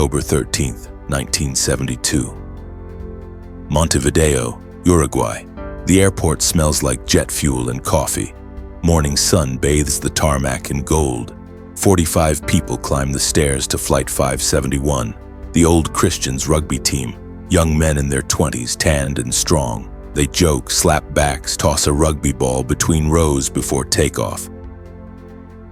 October 13th, 1972. Montevideo, Uruguay. The airport smells like jet fuel and coffee. Morning sun bathes the tarmac in gold. 45 people climb the stairs to Flight 571, the old Christians rugby team. Young men in their 20s, tanned and strong. They joke, slap backs, toss a rugby ball between rows before takeoff.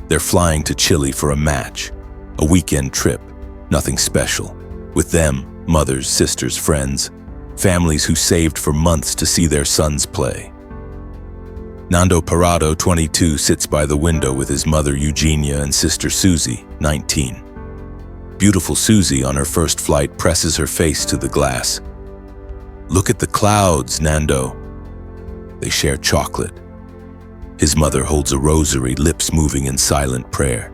They're flying to Chile for a match, a weekend trip, nothing special. With them, mothers, sisters, friends, families who saved for months to see their sons play. Nando Parado, 22, sits by the window with his mother Eugenia and sister Susie, 19. Beautiful Susie, on her first flight, presses her face to the glass. "Look at the clouds, Nando." They share chocolate. His mother holds a rosary, lips moving in silent prayer.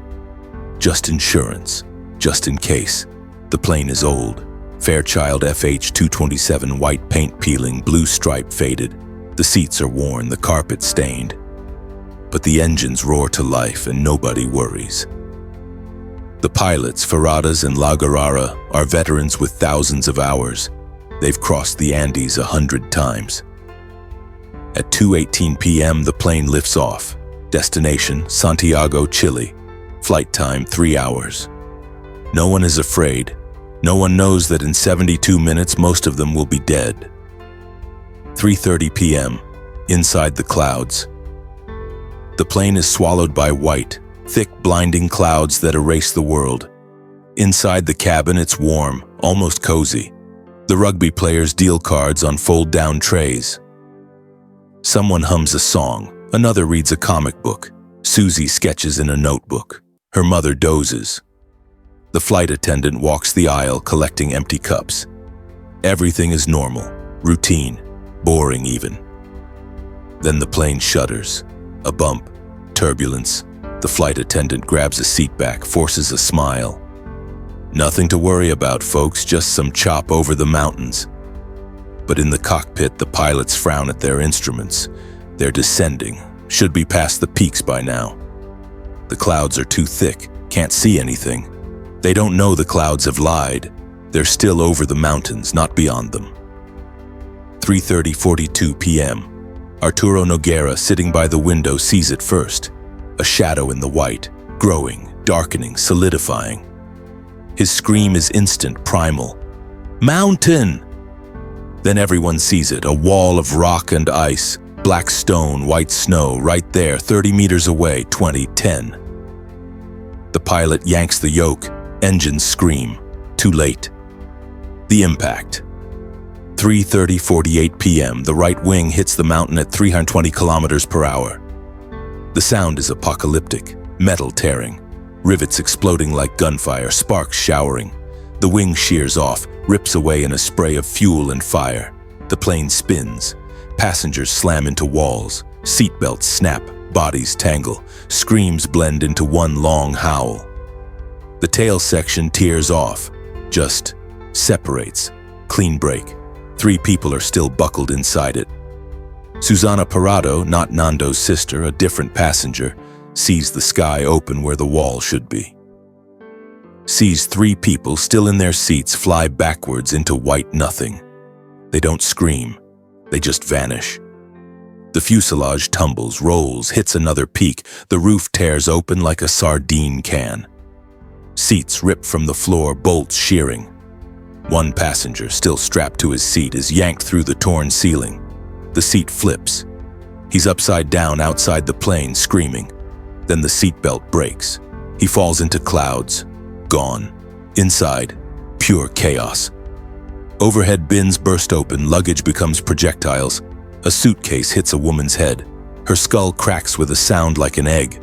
Just insurance, just in case. The plane is old. Fairchild FH-227, white paint peeling, blue stripe faded. The seats are worn, the carpet stained. But the engines roar to life and nobody worries. The pilots, Ferradas and La Guerrara, are veterans with thousands of hours. They've crossed the Andes 100 times. At 2:18 p.m., the plane lifts off. Destination, Santiago, Chile. Flight time, 3 hours. No one is afraid. No one knows that in 72 minutes, most of them will be dead. 3:30 p.m., inside the clouds. The plane is swallowed by white, thick, blinding clouds that erase the world. Inside the cabin, it's warm, almost cozy. The rugby players deal cards on fold-down trays. Someone hums a song, another reads a comic book. Susie sketches in a notebook. Her mother dozes. The flight attendant walks the aisle collecting empty cups. Everything is normal, routine, boring even. Then the plane shudders. A bump, turbulence. The flight attendant grabs a seat back, forces a smile. "Nothing to worry about, folks, just some chop over the mountains." But in the cockpit, the pilots frown at their instruments. They're descending, should be past the peaks by now. The clouds are too thick, can't see anything. They don't know the clouds have lied. They're still over the mountains, not beyond them. 3:42 p.m. Arturo Noguera, sitting by the window, sees it first. A shadow in the white, growing, darkening, solidifying. His scream is instant, primal. "Mountain!" Then everyone sees it, a wall of rock and ice, black stone, white snow, right there, 30 meters away, 20, 10. The pilot yanks the yoke, engines scream. Too late. The impact. 3:48 p.m., the right wing hits the mountain at 320 kilometers per hour. The sound is apocalyptic, metal tearing, rivets exploding like gunfire, sparks showering. The wing shears off, rips away in a spray of fuel and fire. The plane spins. Passengers slam into walls. Seatbelts snap, bodies tangle. Screams blend into one long howl. The tail section tears off, just separates. Clean break. 3 people are still buckled inside it. Susana Parado, not Nando's sister, a different passenger, sees the sky open where the wall should be. Sees 3 people still in their seats fly backwards into white nothing. They don't scream, they just vanish. The fuselage tumbles, rolls, hits another peak. The roof tears open like a sardine can. Seats rip from the floor, bolts shearing. One passenger, still strapped to his seat, is yanked through the torn ceiling. The seat flips. He's upside down outside the plane, screaming. Then the seatbelt breaks. He falls into clouds. Gone. Inside, pure chaos. Overhead bins burst open, luggage becomes projectiles. A suitcase hits a woman's head. Her skull cracks with a sound like an egg.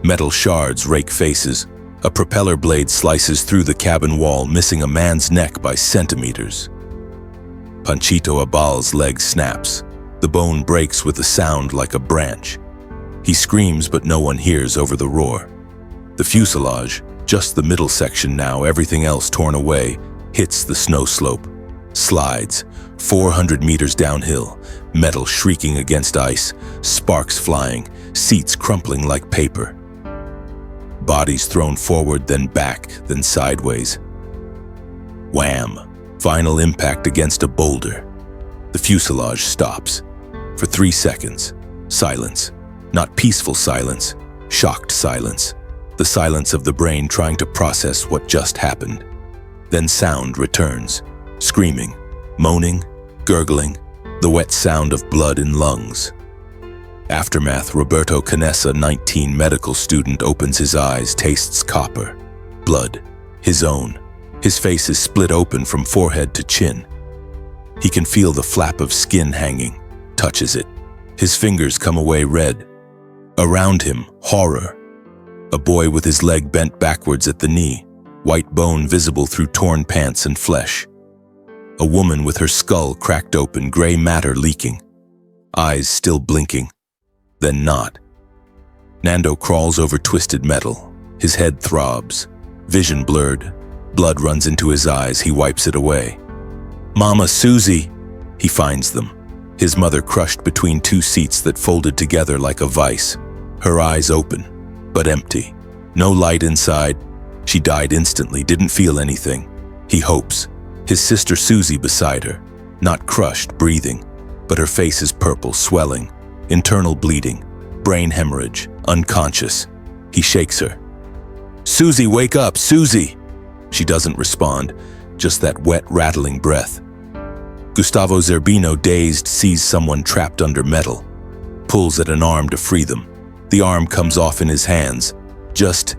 Metal shards rake faces. A propeller blade slices through the cabin wall, missing a man's neck by centimeters. Panchito Abal's leg snaps. The bone breaks with a sound like a branch. He screams, but no one hears over the roar. The fuselage, just the middle section now, everything else torn away, hits the snow slope. Slides, 400 meters downhill, metal shrieking against ice, sparks flying, seats crumpling like paper. Bodies thrown forward, then back, then sideways. Wham! Final impact against a boulder. The fuselage stops. For 3 seconds, silence. Not peaceful silence, shocked silence. The silence of the brain trying to process what just happened. Then sound returns. Screaming, moaning, gurgling, the wet sound of blood in lungs. Aftermath. Roberto Canessa, 19, medical student, opens his eyes, tastes copper. Blood. His own. His face is split open from forehead to chin. He can feel the flap of skin hanging, touches it. His fingers come away red. Around him, horror. A boy with his leg bent backwards at the knee, white bone visible through torn pants and flesh. A woman with her skull cracked open, gray matter leaking. Eyes still blinking, then not. Nando crawls over twisted metal. His head throbs, vision blurred. Blood runs into his eyes, he wipes it away. Mama, Susie! He finds them. His mother crushed between 2 seats that folded together like a vice. Her eyes open, but empty. No light inside. She died instantly, didn't feel anything. He hopes. His sister Susie beside her, not crushed, breathing, but her face is purple, swelling, internal bleeding, brain hemorrhage, unconscious. He shakes her. Susie, wake up, Susie! She doesn't respond, just that wet, rattling breath. Gustavo Zerbino, dazed, sees someone trapped under metal, pulls at an arm to free them. The arm comes off in his hands, just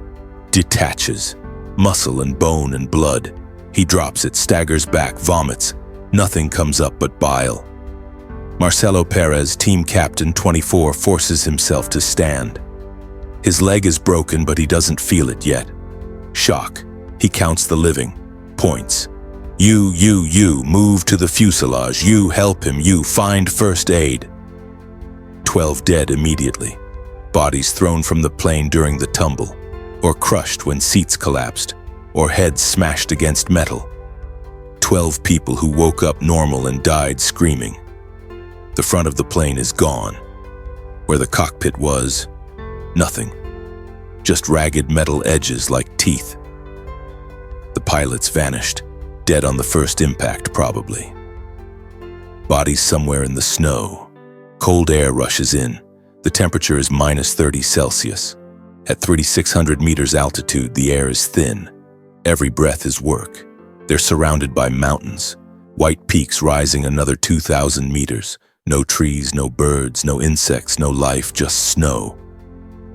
detaches, muscle and bone and blood. He drops it, staggers back, vomits. Nothing comes up but bile. Marcelo Perez, team captain, 24, forces himself to stand. His leg is broken, but he doesn't feel it yet. Shock. He counts the living. Points. You, move to the fuselage. You, help him. You, find first aid. 12 dead immediately. Bodies thrown from the plane during the tumble, or crushed when seats collapsed, or heads smashed against metal. 12 people who woke up normal and died screaming. The front of the plane is gone. Where the cockpit was, nothing. Just ragged metal edges like teeth. The pilots vanished, dead on the first impact probably. Bodies somewhere in the snow. Cold air rushes in. The temperature is minus 30 Celsius. At 3,600 meters altitude, the air is thin. Every breath is work. They're surrounded by mountains, white peaks rising another 2,000 meters. No trees, no birds, no insects, no life, just snow.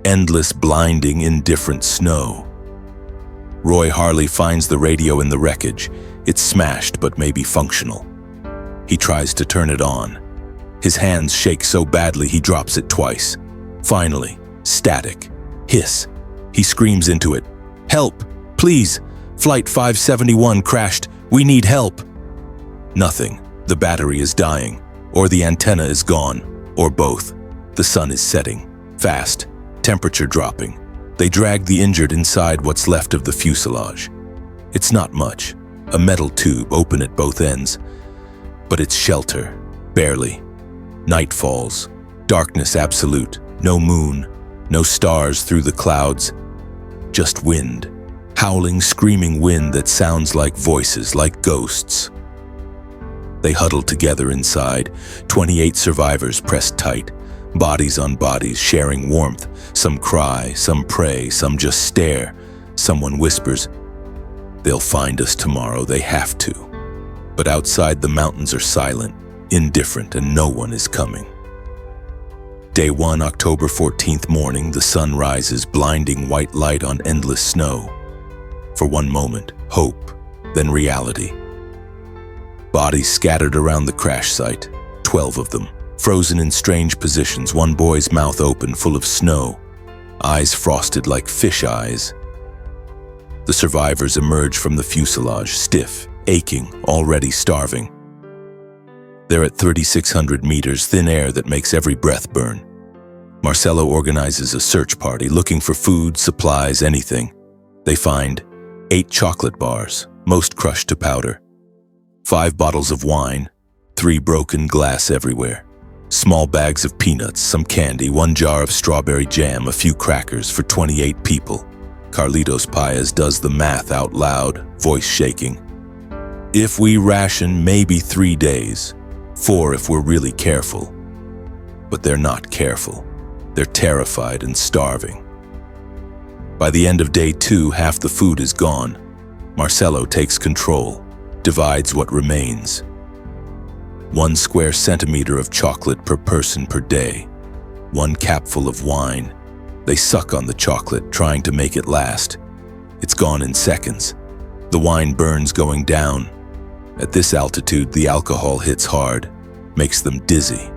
Endless, blinding, indifferent snow. Roy Harley finds the radio in the wreckage. It's smashed, but maybe functional. He tries to turn it on. His hands shake so badly he drops it twice. Finally, static. Hiss. He screams into it. Help! Please! Flight 571 crashed. We need help! Nothing. The battery is dying. Or the antenna is gone. Or both. The sun is setting. Fast. Temperature dropping. They drag the injured inside what's left of the fuselage. It's not much. A metal tube open at both ends. But it's shelter. Barely. Night falls. Darkness absolute. No moon. No stars through the clouds. Just wind. Howling, screaming wind that sounds like voices, like ghosts. They huddle together inside. 28 survivors pressed tight. Bodies on bodies, sharing warmth. Some cry, some pray, some just stare. Someone whispers, "They'll find us tomorrow, they have to." But outside the mountains are silent, indifferent, and no one is coming. Day 1, October 14th morning, the sun rises, blinding white light on endless snow. For one moment, hope, then reality. Bodies scattered around the crash site, 12 of them, frozen in strange positions, one boy's mouth open, full of snow, eyes frosted like fish eyes. The survivors emerge from the fuselage, stiff, aching, already starving. They're at 3,600 meters, thin air that makes every breath burn. Marcelo organizes a search party, looking for food, supplies, anything. They find 8 chocolate bars, most crushed to powder, 5 bottles of wine, 3 broken glass everywhere, small bags of peanuts, some candy, 1 jar of strawberry jam, a few crackers for 28 people. Carlitos Paez does the math out loud, voice shaking. If we ration, maybe 3 days. 4 if we're really careful. But they're not careful. They're terrified and starving. By the end of day 2, half the food is gone. Marcelo takes control, divides what remains. 1 square centimeter of chocolate per person per day. 1 capful of wine. They suck on the chocolate, trying to make it last. It's gone in seconds. The wine burns going down. At this altitude, the alcohol hits hard, makes them dizzy.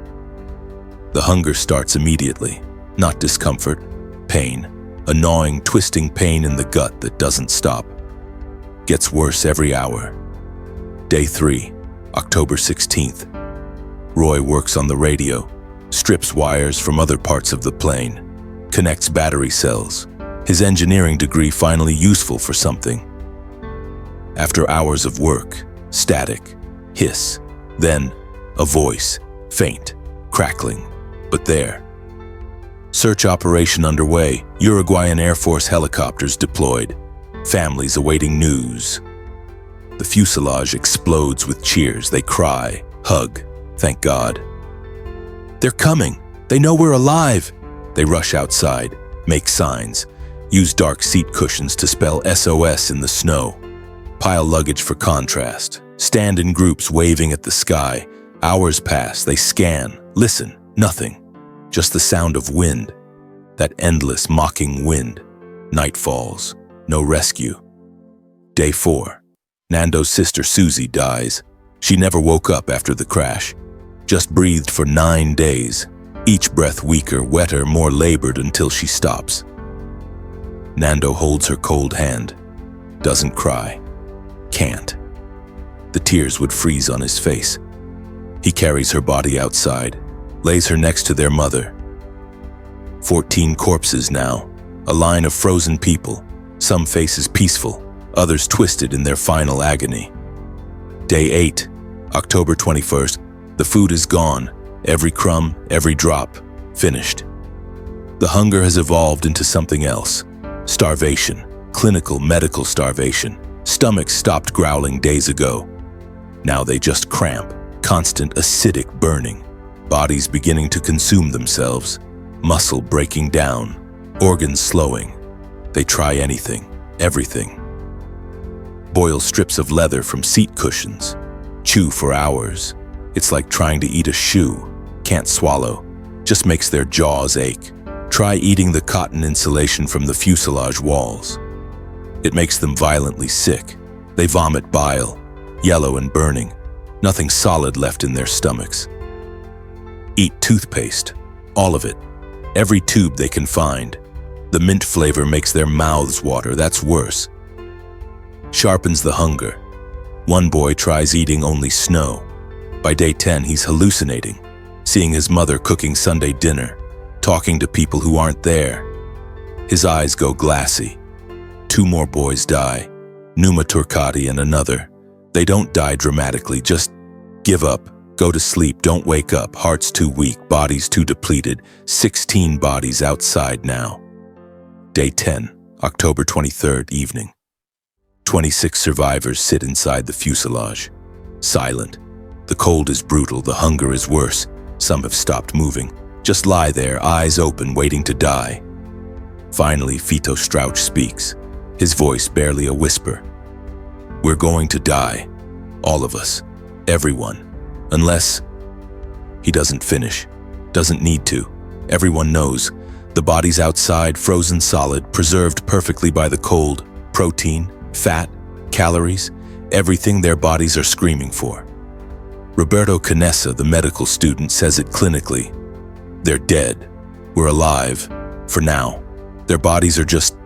The hunger starts immediately, not discomfort, pain, a gnawing, twisting pain in the gut that doesn't stop. Gets worse every hour. Day 3, October 16th. Roy works on the radio, strips wires from other parts of the plane, connects battery cells. His engineering degree finally useful for something. After hours of work, static, hiss, then a voice, faint, crackling, but there. Search operation underway, Uruguayan Air Force helicopters deployed, families awaiting news. The fuselage explodes with cheers. They cry, hug, thank God. They're coming. They know we're alive. They rush outside, make signs, use dark seat cushions to spell SOS in the snow. Pile luggage for contrast, stand in groups waving at the sky. Hours pass, they scan, listen, nothing. Just the sound of wind, that endless mocking wind. Night falls, no rescue. Day 4, Nando's sister Susie dies. She never woke up after the crash, just breathed for 9 days, each breath weaker, wetter, more labored until she stops. Nando holds her cold hand, doesn't cry, can't. The tears would freeze on his face. He carries her body outside, lays her next to their mother. 14 corpses now, a line of frozen people, some faces peaceful, others twisted in their final agony. Day 8, October 21st, the food is gone, every crumb, every drop, finished. The hunger has evolved into something else. Starvation, clinical medical starvation. Stomachs stopped growling days ago. Now they just cramp, constant acidic burning. Bodies beginning to consume themselves, muscle breaking down, organs slowing. They try anything, everything. Boil strips of leather from seat cushions, chew for hours. It's like trying to eat a shoe, can't swallow, just makes their jaws ache. Try eating the cotton insulation from the fuselage walls. It makes them violently sick. They vomit bile, yellow and burning, nothing solid left in their stomachs. Eat toothpaste, all of it, every tube they can find. The mint flavor makes their mouths water, that's worse. Sharpens the hunger. One boy tries eating only snow. By day 10, he's hallucinating, seeing his mother cooking Sunday dinner, talking to people who aren't there. His eyes go glassy. 2 more boys die, Numa Turcati and another. They don't die dramatically, just give up, go to sleep, don't wake up, hearts too weak, bodies too depleted. 16 bodies outside now. Day 10, October 23rd, evening. 26 survivors sit inside the fuselage, silent. The cold is brutal, the hunger is worse. Some have stopped moving, just lie there, eyes open, waiting to die. Finally, Fito Strauch speaks, his voice barely a whisper. We're going to die, all of us, everyone, unless... He doesn't finish, doesn't need to. Everyone knows. The body's outside, frozen solid, preserved perfectly by the cold. Protein, fat, calories, everything their bodies are screaming for. Roberto Canessa, the medical student, says it clinically. They're dead. We're alive. For now. Their bodies are just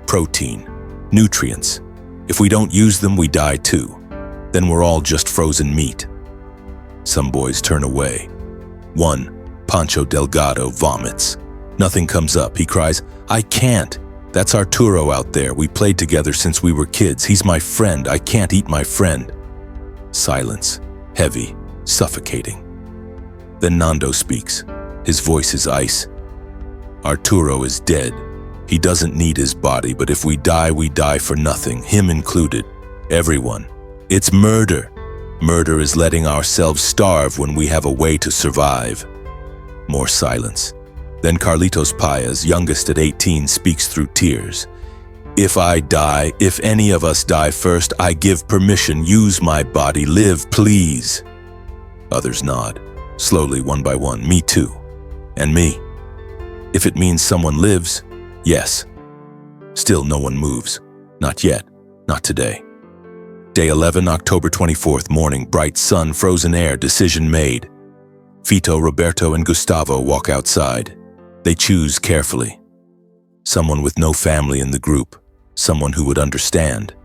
protein, nutrients. If we don't use them, we die too. Then we're all just frozen meat. Some boys turn away. One, Pancho Delgado, vomits. Nothing comes up. He cries, I can't. That's Arturo out there. We played together since we were kids. He's my friend. I can't eat my friend. Silence, heavy, suffocating. Then Nando speaks. His voice is ice. Arturo is dead. He doesn't need his body, but if we die for nothing, him included. Everyone. It's murder. Murder is letting ourselves starve when we have a way to survive. More silence. Then Carlitos Paez, youngest at 18, speaks through tears. If I die, if any of us die first, I give permission, use my body, live, please. Others nod, slowly, one by one. Me too. And me. If it means someone lives, yes. Still no one moves. Not yet. Not today. Day 11, October 24th, morning, bright sun, frozen air, decision made. Fito, Roberto, and Gustavo walk outside. They choose carefully. Someone with no family in the group. Someone who would understand.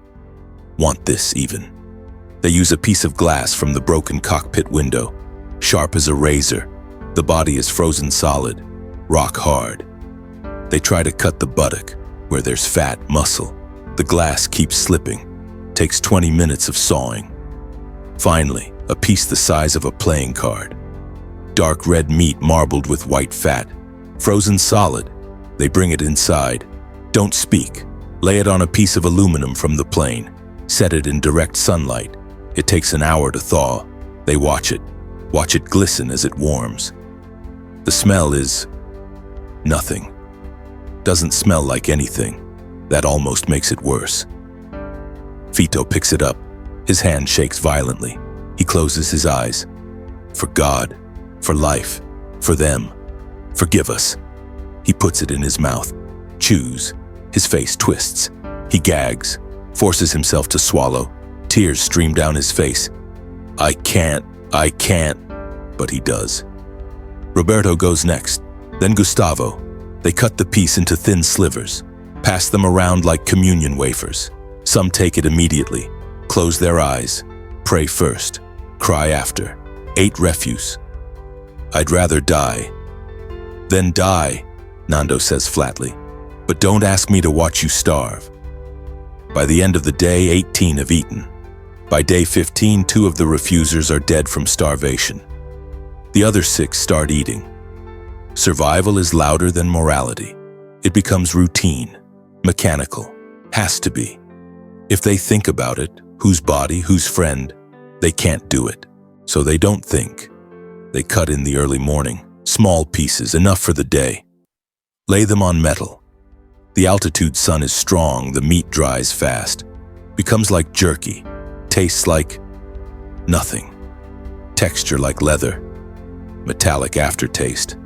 Want this, even. They use a piece of glass from the broken cockpit window. Sharp as a razor. The body is frozen solid. Rock hard. They try to cut the buttock, where there's fat, muscle. The glass keeps slipping. Takes 20 minutes of sawing. Finally, a piece the size of a playing card. Dark red meat marbled with white fat. Frozen solid. They bring it inside. Don't speak. Lay it on a piece of aluminum from the plane. Set it in direct sunlight. It takes an hour to thaw. They watch it. Watch it glisten as it warms. The smell is nothing. Doesn't smell like anything. That almost makes it worse. Fito picks it up. His hand shakes violently. He closes his eyes. For God, for life, for them, forgive us. He puts it in his mouth. Chews. His face twists. He gags, forces himself to swallow. Tears stream down his face. I can't, but he does. Roberto goes next, then Gustavo. They cut the piece into thin slivers, pass them around like communion wafers. Some take it immediately, close their eyes, pray first, cry after, ate refuse. I'd rather die. Then die, Nando says flatly. But don't ask me to watch you starve. By the end of the day, 18 have eaten. By day 15, 2 of the refusers are dead from starvation. The other 6 start eating. Survival is louder than morality. It becomes routine, mechanical, has to be. If they think about it, whose body, whose friend, they can't do it. So they don't think. They cut in the early morning, small pieces, enough for the day. Lay them on metal. The altitude sun is strong, the meat dries fast. Becomes like jerky. Tastes like nothing. Texture like leather. Metallic aftertaste.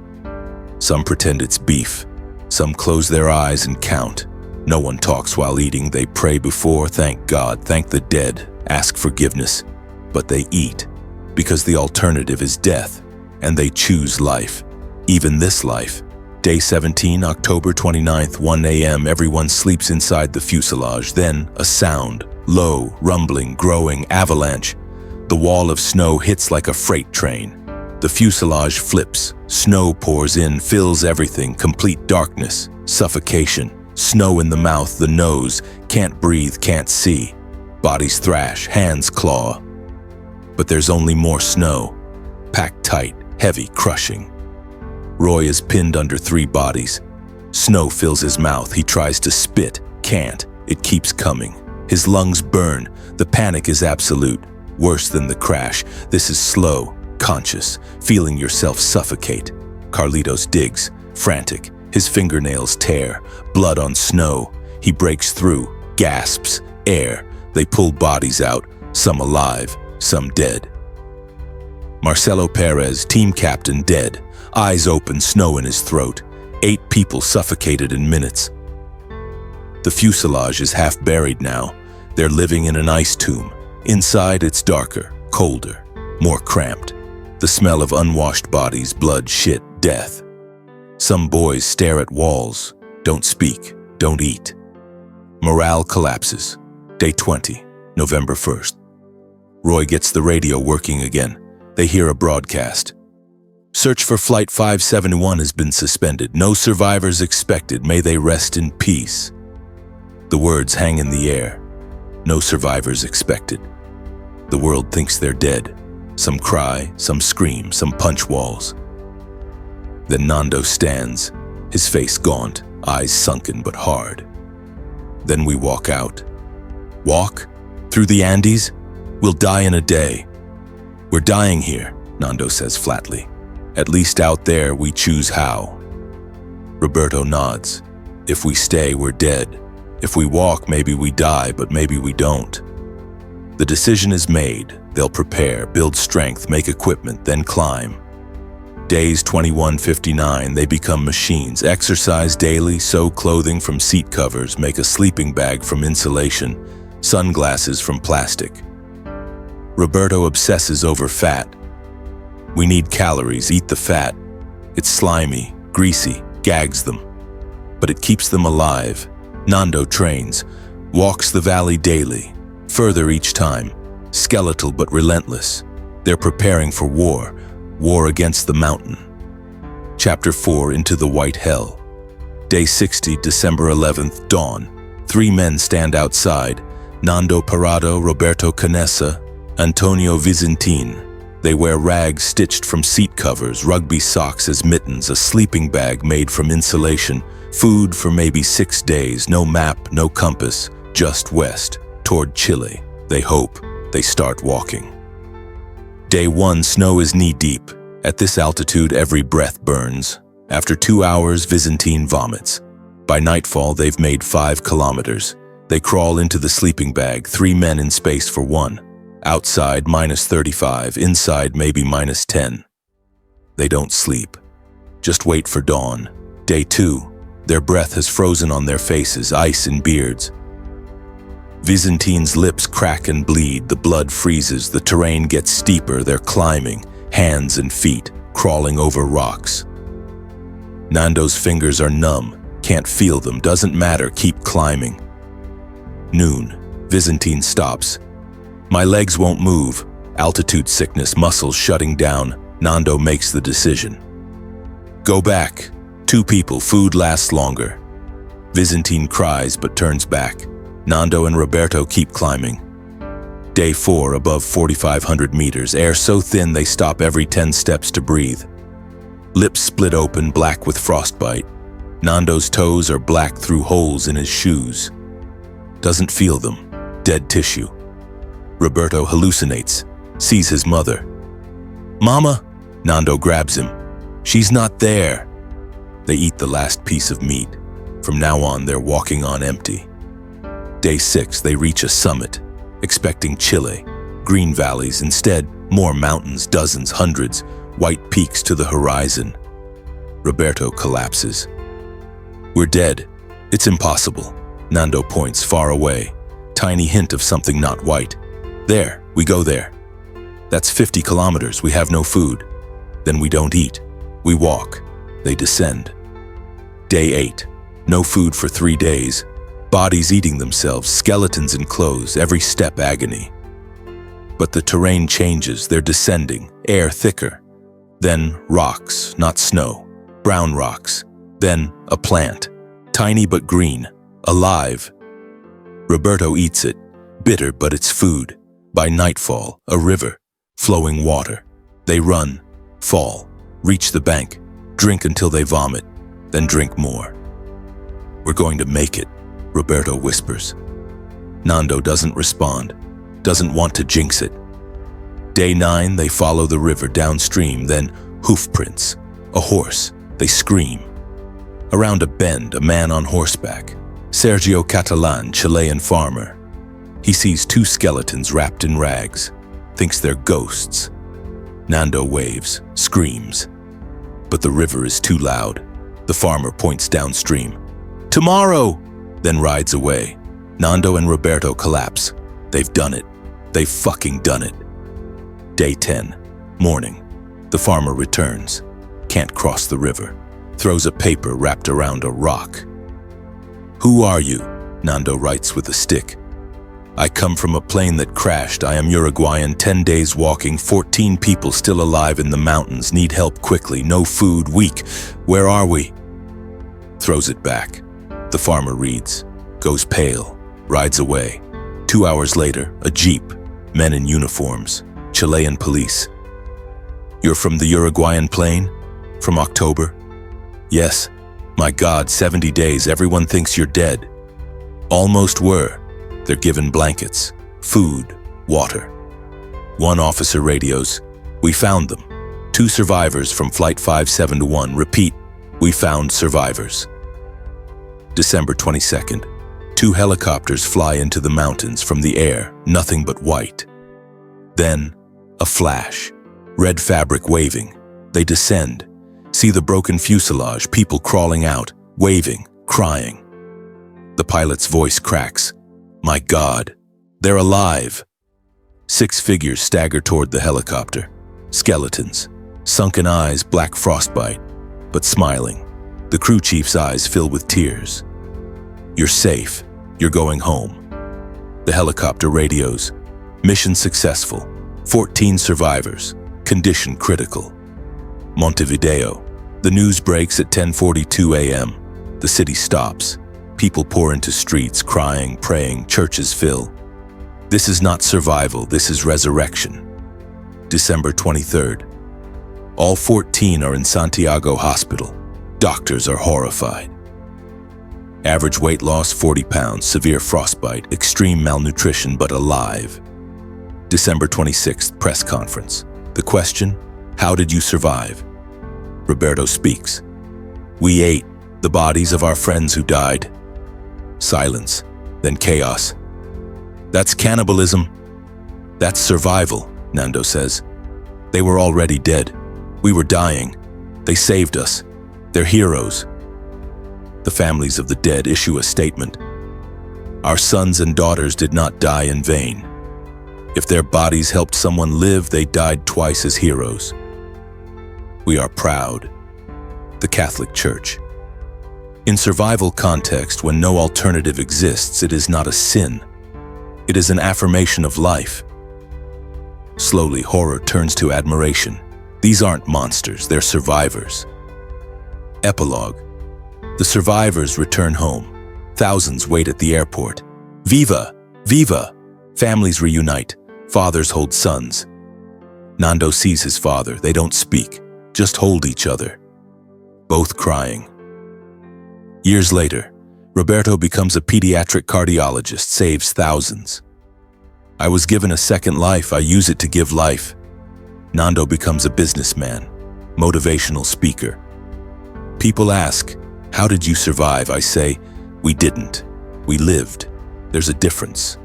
Some pretend it's beef. Some close their eyes and count. No one talks while eating. They pray before, thank God, thank the dead, ask forgiveness. But they eat, because the alternative is death, and they choose life. Even this life. Day 17, October 29th, 1 a.m. Everyone sleeps inside the fuselage. Then a sound, low, rumbling, growing, avalanche. The wall of snow hits like a freight train. The fuselage flips. Snow pours in, fills everything. Complete darkness, suffocation. Snow in the mouth, the nose. Can't breathe, can't see. Bodies thrash, hands claw. But there's only more snow. Packed tight, heavy, crushing. Roy is pinned under 3 bodies. Snow fills his mouth. He tries to spit. Can't. It keeps coming. His lungs burn. The panic is absolute. Worse than the crash. This is slow, conscious, feeling yourself suffocate. Carlitos digs, frantic. His fingernails tear. Blood on snow. He breaks through. Gasps. Air. They pull bodies out. Some alive. Some dead. Marcelo Perez, team captain, dead. Eyes open, snow in his throat. 8 people suffocated in minutes. The fuselage is half buried now. They're living in an ice tomb. Inside, it's darker, colder, more cramped. The smell of unwashed bodies, blood, shit, death. Some boys stare at walls, don't speak, don't eat. Morale collapses. Day 20, November 1st. Roy gets the radio working again. They hear a broadcast. Search for Flight 571 has been suspended. No survivors expected. May they rest in peace. The words hang in the air. No survivors expected. The world thinks they're dead. Some cry, some scream, some punch walls. Then Nando stands, his face gaunt, eyes sunken but hard. Then we walk out. Walk? Through the Andes? We'll die in a day. We're dying here, Nando says flatly. At least out there we choose how. Roberto nods. If we stay, we're dead. If we walk, maybe we die, but maybe we don't. The decision is made. They'll prepare, build strength, make equipment, then climb. Days 21-59, they become machines. Exercise daily, sew clothing from seat covers, make a sleeping bag from insulation, sunglasses from plastic. Roberto obsesses over fat. We need calories, eat the fat. It's slimy, greasy, gags them. But it keeps them alive. Nando trains, walks the valley daily, further each time, skeletal but relentless. They're preparing for war, war against the mountain. Chapter 4, Into the White Hell. Day 60, December 11th, dawn. 3 men stand outside, Nando Parado, Roberto Canessa, Antonio Vizintin. They wear rags stitched from seat covers, rugby socks as mittens, a sleeping bag made from insulation, food for maybe 6 days, no map, no compass, just west, toward Chile. They hope. They start walking. Day 1, snow is knee-deep. At this altitude, every breath burns. After 2 hours, Vizintin vomits. By nightfall, they've made 5 kilometers. They crawl into the sleeping bag, 3 men in space for 1. Outside, -35, inside maybe -10. They don't sleep. Just wait for dawn. Day 2, their breath has frozen on their faces, ice in beards. Vizintin's lips crack and bleed, the blood freezes, the terrain gets steeper, they're climbing, hands and feet, crawling over rocks. Nando's fingers are numb, can't feel them, doesn't matter, keep climbing. Noon, Vizintin stops. My legs won't move, altitude sickness, muscles shutting down. Nando makes the decision. Go back. 2 people, food lasts longer. Vizintin cries but turns back. Nando and Roberto keep climbing. Day 4, above 4,500 meters, air so thin they stop every 10 steps to breathe. Lips split open, black with frostbite. Nando's toes are black through holes in his shoes. Doesn't feel them, dead tissue. Roberto hallucinates, sees his mother. Mama! Nando grabs him. She's not there. They eat the last piece of meat. From now on, they're walking on empty. Day 6, they reach a summit, expecting Chile, green valleys. Instead, more mountains, dozens, hundreds, white peaks to the horizon. Roberto collapses. We're dead. It's impossible. Nando points far away. Tiny hint of something not white. There, we go there. That's 50 kilometers, we have no food. Then we don't eat. We walk. They descend. Day 8, no food for 3 days. Bodies eating themselves, skeletons in clothes, every step agony. But the terrain changes, they're descending, air thicker. Then rocks, not snow, brown rocks. Then a plant, tiny but green, alive. Roberto eats it, bitter but it's food. By nightfall, a river, flowing water. They run, fall, reach the bank, drink until they vomit, then drink more. We're going to make it, Roberto whispers. Nando doesn't respond, doesn't want to jinx it. Day 9, they follow the river downstream, then hoof prints, a horse, they scream. Around a bend, a man on horseback, Sergio Catalan, Chilean farmer. He sees 2 skeletons wrapped in rags, thinks they're ghosts. Nando waves, screams. But the river is too loud. The farmer points downstream. Tomorrow! Then rides away. Nando and Roberto collapse. They've done it. They've fucking done it. Day 10, morning. The farmer returns. Can't cross the river. Throws a paper wrapped around a rock. Who are you? Nando writes with a stick. I come from a plane that crashed. I am Uruguayan, 10 days walking, 14 people still alive in the mountains, need help quickly, no food, weak. Where are we? Throws it back. The farmer reads, goes pale, rides away. 2 hours later, a jeep, men in uniforms, Chilean police. You're from the Uruguayan plane? From October? Yes. My God, 70 days, everyone thinks you're dead. Almost were. They're given blankets, food, water. One officer radios, "We found them. 2 survivors from Flight 571. Repeat, we found survivors." December 22nd. 2 helicopters fly into the mountains from the air, nothing but white. Then, a flash. Red fabric waving. They descend. See the broken fuselage, people crawling out, waving, crying. The pilot's voice cracks. "My God, they're alive." 6 figures stagger toward the helicopter. Skeletons. Sunken eyes, black frostbite, but smiling. The crew chief's eyes fill with tears. "You're safe. You're going home." The helicopter radios. "Mission successful. 14 survivors. Condition critical." Montevideo. The news breaks at 10:42 a.m. The city stops. People pour into streets, crying, praying, churches fill. This is not survival, this is resurrection. December 23rd. All 14 are in Santiago Hospital. Doctors are horrified. Average weight loss 40 pounds, severe frostbite, extreme malnutrition but alive. December 26th, press conference. The question, how did you survive? Roberto speaks. "We ate the bodies of our friends who died." Silence, then chaos. "That's cannibalism." "That's survival," Nando says. "They were already dead. We were dying. They saved us. They're heroes." The families of the dead issue a statement. "Our sons and daughters did not die in vain. If their bodies helped someone live, they died twice as heroes. We are proud." The Catholic Church. In survival context, when no alternative exists, it is not a sin. It is an affirmation of life. Slowly, horror turns to admiration. These aren't monsters, they're survivors. Epilogue. The survivors return home. Thousands wait at the airport. Viva! Viva! Families reunite. Fathers hold sons. Nando sees his father. They don't speak, just hold each other. Both crying. Years later, Roberto becomes a pediatric cardiologist, saves thousands. "I was given a second life, I use it to give life." Nando becomes a businessman, motivational speaker. People ask, "How did you survive?" I say, "We didn't. We lived. There's a difference."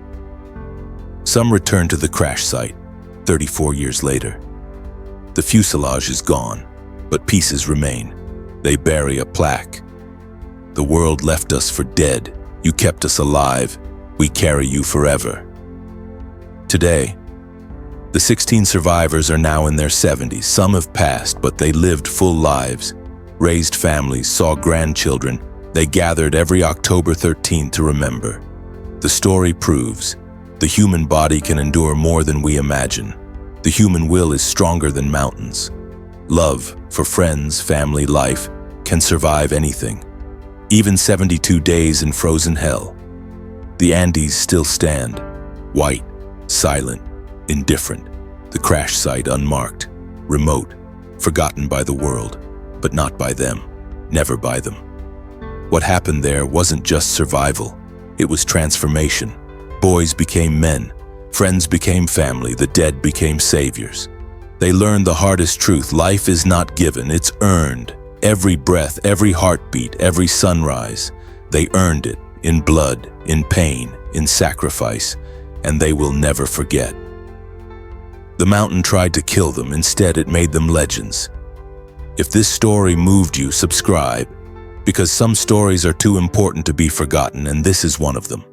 Some return to the crash site, 34 years later. The fuselage is gone, but pieces remain. They bury a plaque. "The world left us for dead. You kept us alive. We carry you forever." Today, the 16 survivors are now in their 70s. Some have passed, but they lived full lives, raised families, saw grandchildren. They gathered every October 13th to remember. The story proves the human body can endure more than we imagine. The human will is stronger than mountains. Love for friends, family, life can survive anything. Even 72 days in frozen hell. The Andes still stand, white, silent, indifferent. The crash site unmarked, remote, forgotten by the world, but not by them, never by them. What happened there wasn't just survival, it was transformation. Boys became men, friends became family, the dead became saviors. They learned the hardest truth: life is not given, it's earned. Every breath, every heartbeat, every sunrise, they earned it in blood, in pain, in sacrifice, and they will never forget. The mountain tried to kill them, instead it made them legends. If this story moved you, subscribe, because some stories are too important to be forgotten, and this is one of them.